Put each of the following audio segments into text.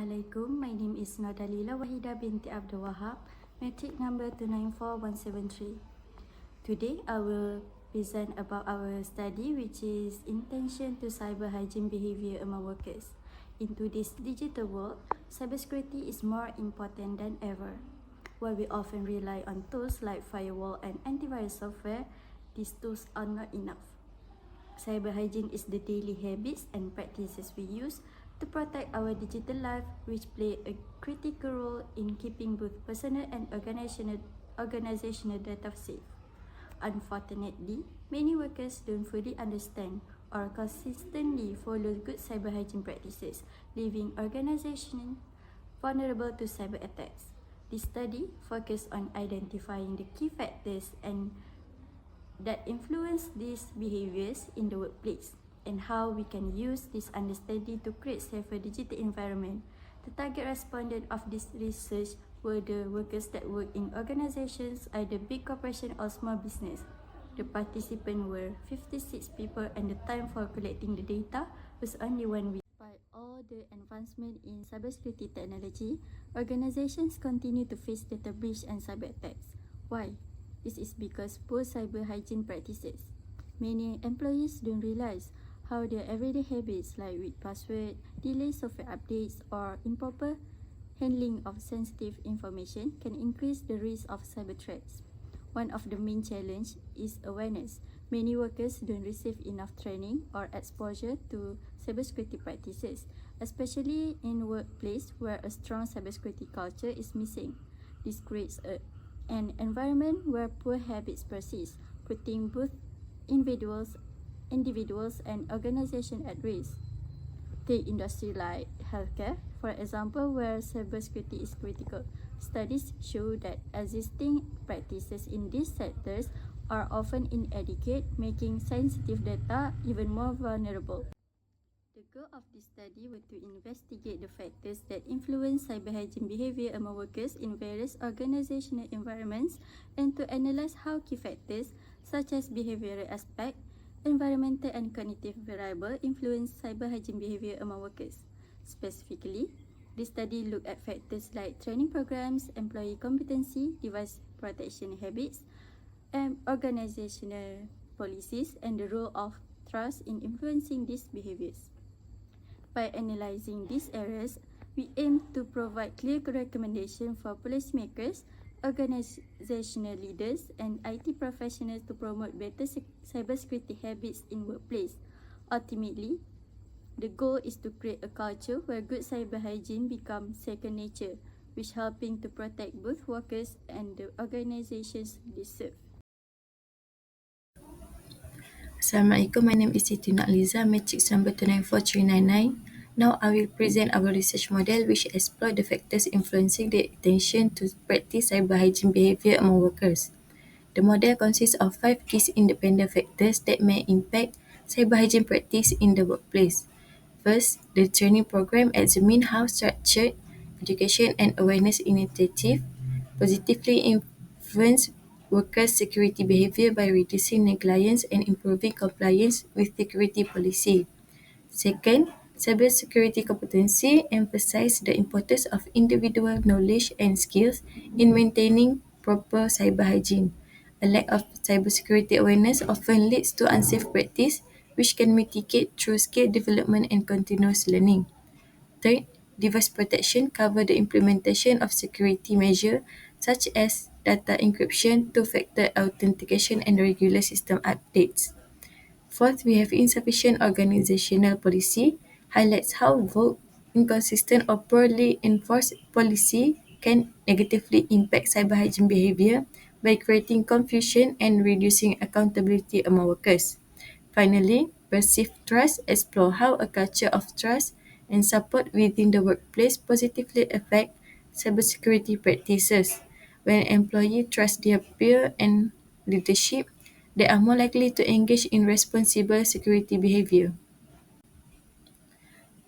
Assalamualaikum. My name is Nordalila Wahida binti Abdul Wahab, matric number 294173. Today, I will present about our study, which is Intention to Cyber Hygiene Behavior Among Workers. In today's digital world, cybersecurity is more important than ever. While we often rely on tools like firewall and antivirus software, these tools are not enough. Cyber hygiene is the daily habits and practices we use to protect our digital life, which play a critical role in keeping both personal and organizational data safe. Unfortunately, many workers don't fully understand or consistently follow good cyber hygiene practices, leaving organizations vulnerable to cyber attacks. This study focused on identifying the key factors that influence these behaviors in the workplace and how we can use this understanding to create safer digital environment. The target respondent of this research were the workers that work in organizations, either big corporation or small business. The participants were 56 people and the time for collecting the data was only 1 week. Despite all the advancement in cybersecurity technology, organizations continue to face data breach and cyber attacks. Why? This is because poor cyber hygiene practices. Many employees don't realize how their everyday habits like weak password, delayed software updates, or improper handling of sensitive information can increase the risk of cyber threats. One of the main challenges is awareness. Many workers don't receive enough training or exposure to cybersecurity practices, especially in workplace where a strong cybersecurity culture is missing. This creates an environment where poor habits persist, putting both individuals and organizations at risk. Take industry like healthcare, for example, where cybersecurity is critical. Studies show that existing practices in these sectors are often inadequate, making sensitive data even more vulnerable. The goal of this study was to investigate the factors that influence cyber hygiene behavior among workers in various organizational environments and to analyze how key factors such as behavioral aspect, environmental and cognitive variables influence cyber hygiene behavior among workers. Specifically, this study looked at factors like training programs, employee competency, device protection habits, and organizational policies, and the role of trust in influencing these behaviors. By analyzing these areas, we aim to provide clear recommendations for policymakers, organizational leaders, and IT professionals to promote better cybersecurity habits in workplace. Ultimately, the goal is to create a culture where good cyber hygiene becomes second nature, which helping to protect both workers and the organizations they serve. Assalamualaikum, my name is Siti Nurliza, matrix number 294399. Now I will present our research model which explore the factors influencing the intention to practice cyber hygiene behavior among workers. The model consists of 5 key independent factors that may impact cyber hygiene practice in the workplace. First, the training program examines how structured education and awareness initiative positively influence workers' security behavior by reducing negligence and improving compliance with security policy. Second, cybersecurity competency emphasizes the importance of individual knowledge and skills in maintaining proper cyber hygiene. A lack of cybersecurity awareness often leads to unsafe practice, which can mitigate through skill development and continuous learning. Third, device protection covers the implementation of security measures such as data encryption, two-factor authentication, and regular system updates. Fourth, we have insufficient organizational policy, highlights how vague, inconsistent, or poorly enforced policy can negatively impact cyber hygiene behavior by creating confusion and reducing accountability among workers. Finally, perceived trust explore how a culture of trust and support within the workplace positively affect cybersecurity practices. When employees trust their peer and leadership, they are more likely to engage in responsible security behavior.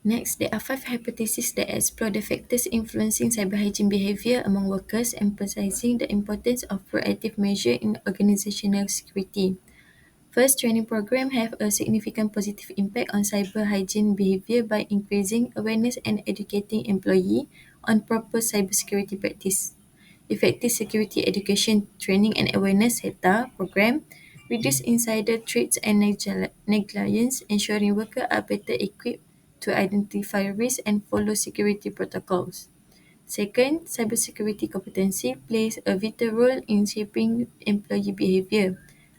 Next, there are 5 hypotheses that explore the factors influencing cyber hygiene behavior among workers, emphasizing the importance of proactive measures in organizational security. First, training program have a significant positive impact on cyber hygiene behavior by increasing awareness and educating employee on proper cybersecurity practice. Effective security education training and awareness (HETA) program reduce insider threats and negligence, ensuring workers are better equipped to identify risks and follow security protocols. Second, cybersecurity competency plays a vital role in shaping employee behavior.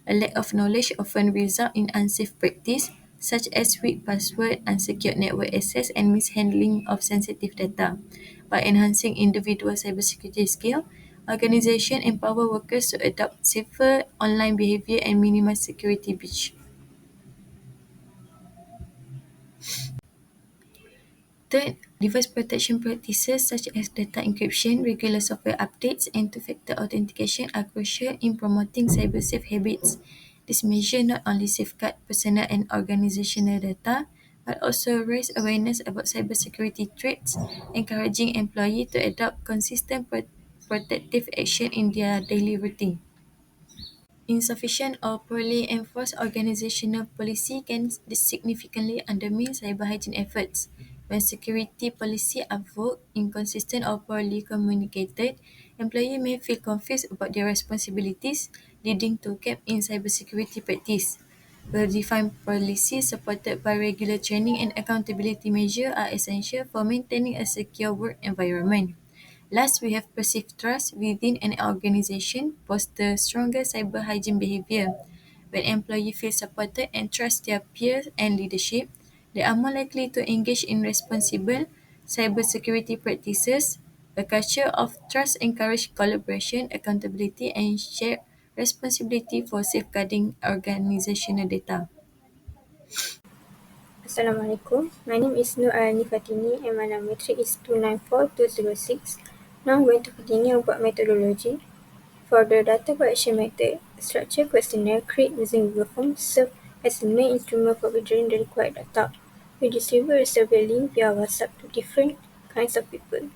A lack of knowledge often results in unsafe practice, such as weak password, unsecured network access, and mishandling of sensitive data. By enhancing individual cybersecurity skills, organizations empower workers to adopt safer online behavior and minimize security breach. Third, device protection practices such as data encryption, regular software updates, and two-factor authentication are crucial in promoting cyber-safe habits. This measure not only safeguard personal and organizational data, but also raise awareness about cybersecurity threats, encouraging employees to adopt consistent protective action in their daily routine. Insufficient or poorly enforced organizational policy can significantly undermine cyber hygiene efforts. When security policies are vague, inconsistent, or poorly communicated, employees may feel confused about their responsibilities, leading to gaps in cybersecurity practice. Well-defined policies supported by regular training and accountability measures are essential for maintaining a secure work environment. Last, we have perceived trust within an organization foster stronger cyber hygiene behavior. When employees feel supported and trust their peers and leadership, they are more likely to engage in responsible cybersecurity practices. A culture of trust encourages collaboration, accountability, and shared responsibility for safeguarding organizational data. Assalamualaikum. My name is Nur Alani Fatini and my metric is 294206. Now I'm going to continue about methodology. For the data collection method, a structured questionnaire created using Google Forms serves as the main instrument for gathering the required data. We distribute a survey link via WhatsApp to different kinds of people.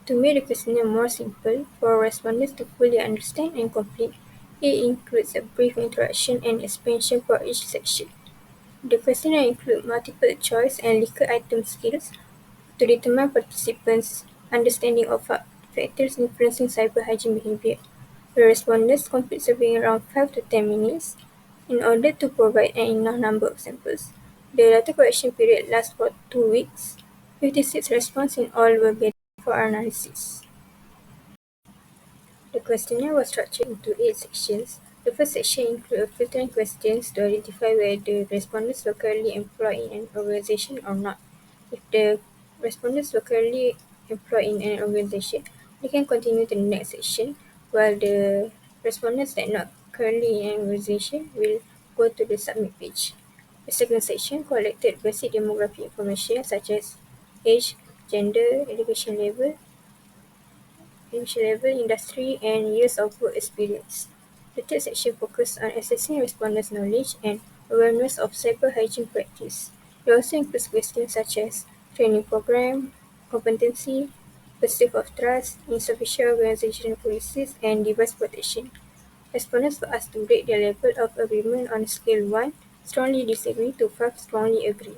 To make the questionnaire more simple for respondents to fully understand and complete, it includes a brief introduction and explanation for each section. The questionnaire includes multiple choice and linked item skills to determine participants' understanding of factors influencing cyber hygiene behavior. The respondents complete survey in around 5 to 10 minutes in order to provide an enough number of samples. The data collection period lasts for 2 weeks. 56 responses in all were gathered for analysis. The questionnaire was structured into 8 sections. The first section included filtering questions to identify whether respondents were currently employed in an organization or not. If the respondents were currently employed in an organization, they can continue to the next section, while the respondents that are not currently in an organization will go to the submit page. The second section collected basic demographic information such as age, gender, education level, industry, and years of work experience. The third section focused on assessing respondents' knowledge and awareness of cyber hygiene practice. It also includes questions such as training program, competency, perceived of trust, insufficient organizational policies, and device protection. Respondents were asked to rate their level of agreement on a scale 1, strongly disagree, to 5, strongly agree.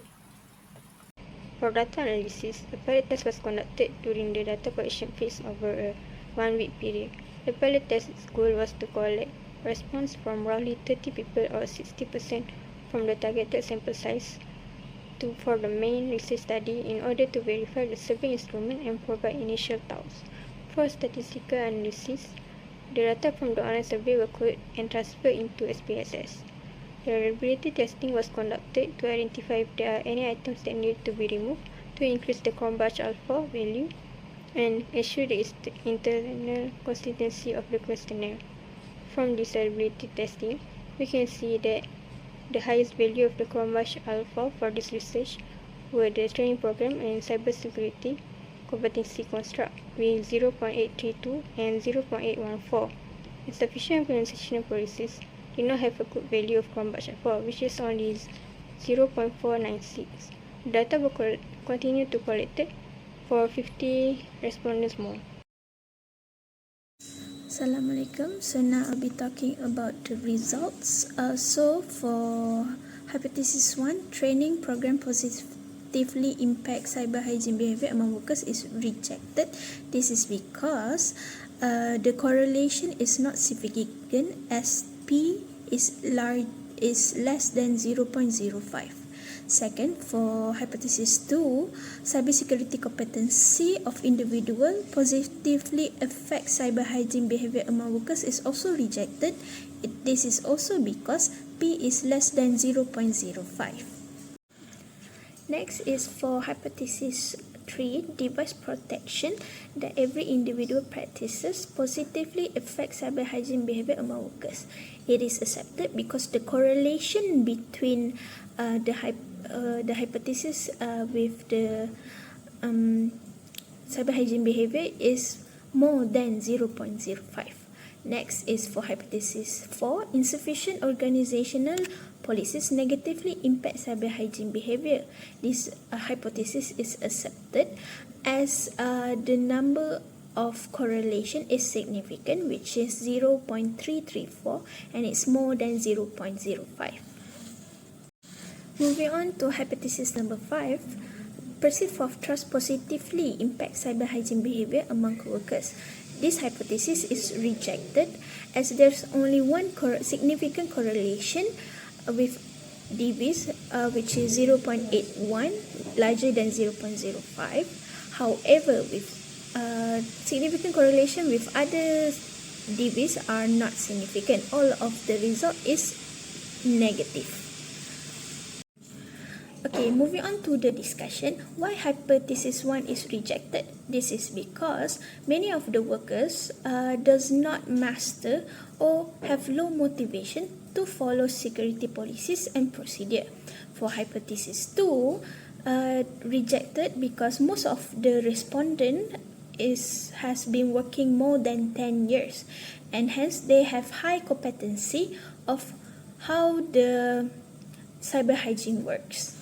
For data analysis, a pilot test was conducted during the data collection phase over a 1-week period. The pilot test's goal was to collect response from roughly 30 people or 60% from the targeted sample size for the main research study in order to verify the survey instrument and provide initial thoughts. For statistical analysis, the data from the online survey were coded and transferred into SPSS. The reliability testing was conducted to identify if there are any items that need to be removed to increase the Cronbach alpha value and ensure the internal consistency of the questionnaire. From this reliability testing, we can see that the highest value of the Cronbach alpha for this research were the training program and cybersecurity competency construct with 0.832 and 0.814. Insufficient organizational policies did not have a good value of Cronbach alpha, which is only 0.496. Data were continued to collected for 50 respondents more. Assalamualaikum. So now I'll be talking about the results. So for hypothesis 1, training program positively impacts cyber hygiene behavior among workers is rejected. This is because the correlation is not significant as P is less than 0.05. Second, for hypothesis 2, cybersecurity competency of individual positively affects cyber hygiene behavior among workers is also rejected. This is also because P is less than 0.05. Next is for hypothesis 3, device protection that every individual practices positively affects cyber hygiene behavior among workers. It is accepted because the correlation between the hypothesis with the cyber hygiene behavior is more than 0.05. Next is for hypothesis 4, insufficient organizational policies negatively impact cyber hygiene behavior. This hypothesis is accepted as the number of correlation is significant, which is 0.334, and it's more than 0.05. Moving on to hypothesis number 5, perceived of trust positively impacts cyber hygiene behavior among workers. This hypothesis is rejected as there's only one significant correlation with DVs, which is 0.81, larger than 0.05. However, with significant correlation with other DVs are not significant. All of the result is negative. Okay, moving on to the discussion. Why hypothesis 1 is rejected? This is because many of the workers does not master or have low motivation to follow security policies and procedure. For hypothesis 2, rejected because most of the respondent has been working more than 10 years, and hence they have high competency of how the cyber hygiene works.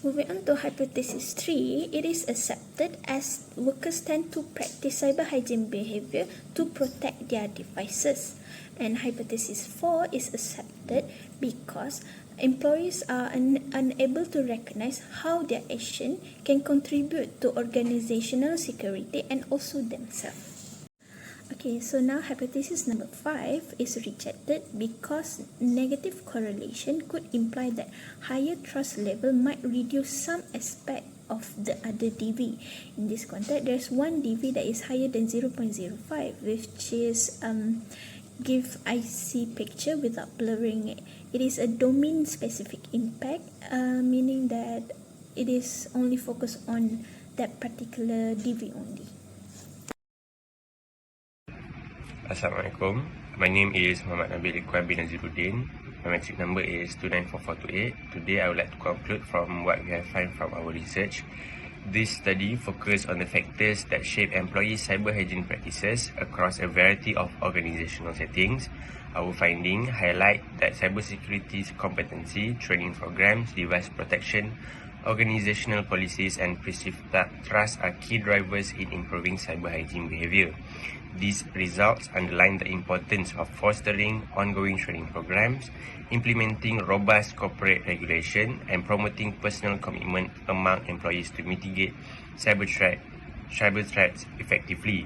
Moving on to hypothesis 3, it is accepted as workers tend to practice cyber hygiene behavior to protect their devices. And hypothesis 4 is accepted because employees are unable to recognize how their action can contribute to organizational security and also themselves. Okay, so now hypothesis number 5 is rejected because negative correlation could imply that higher trust level might reduce some aspect of the other DV. In this context, there's one DV that is higher than 0.05, which is give IC picture without blurring it. It is a domain-specific impact, meaning that it is only focused on that particular DV only. Assalamualaikum. My name is Muhammad Nabil Iqbal bin Naziruddin. My metric number is 294428. Today I would like to conclude from what we have found from our research. This study focused on the factors that shape employees' cyber hygiene practices across a variety of organizational settings. Our findings highlight that cybersecurity competency, training programs, device protection, organizational policies and perceived trust are key drivers in improving cyber hygiene behavior. These results underline the importance of fostering ongoing training programs, implementing robust corporate regulation, and promoting personal commitment among employees to mitigate cyber threats effectively.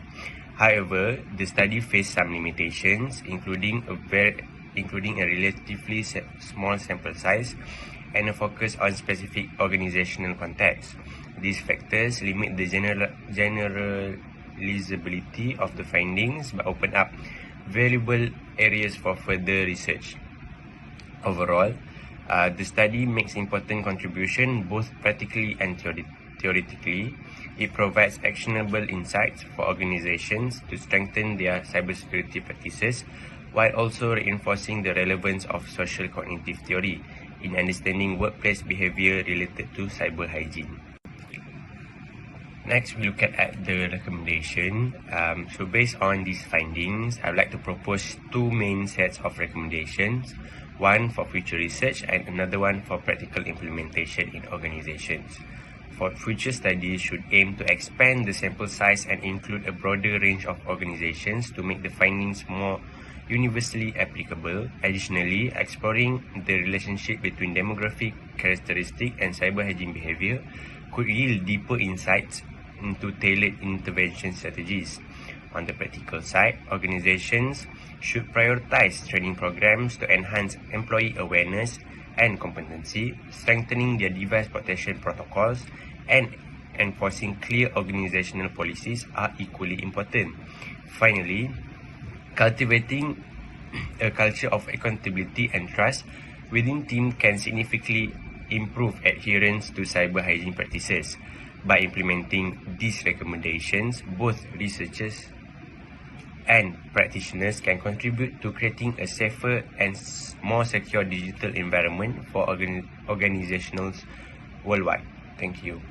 However, the study faced some limitations, including a relatively small sample size and a focus on specific organizational context. These factors limit the generalizability of the findings but open up valuable areas for further research. Overall, the study makes important contribution both practically and theoretically. It provides actionable insights for organizations to strengthen their cybersecurity practices while also reinforcing the relevance of social cognitive theory in understanding workplace behavior related to cyber hygiene. Next, we look at the recommendation. So based on these findings, I would like to propose two main sets of recommendations, one for future research and another one for practical implementation in organizations. for future studies should aim to expand the sample size and include a broader range of organizations to make the findings more universally applicable. Additionally, exploring the relationship between demographic characteristics and cyber hygiene behavior could yield deeper insights into tailored intervention strategies. On the practical side, organizations should prioritize training programs to enhance employee awareness and competency, strengthening their device protection protocols, and enforcing clear organizational policies are equally important. Finally, cultivating a culture of accountability and trust within team can significantly improve adherence to cyber hygiene practices. By implementing these recommendations, both researchers and practitioners can contribute to creating a safer and more secure digital environment for organizations worldwide. Thank you.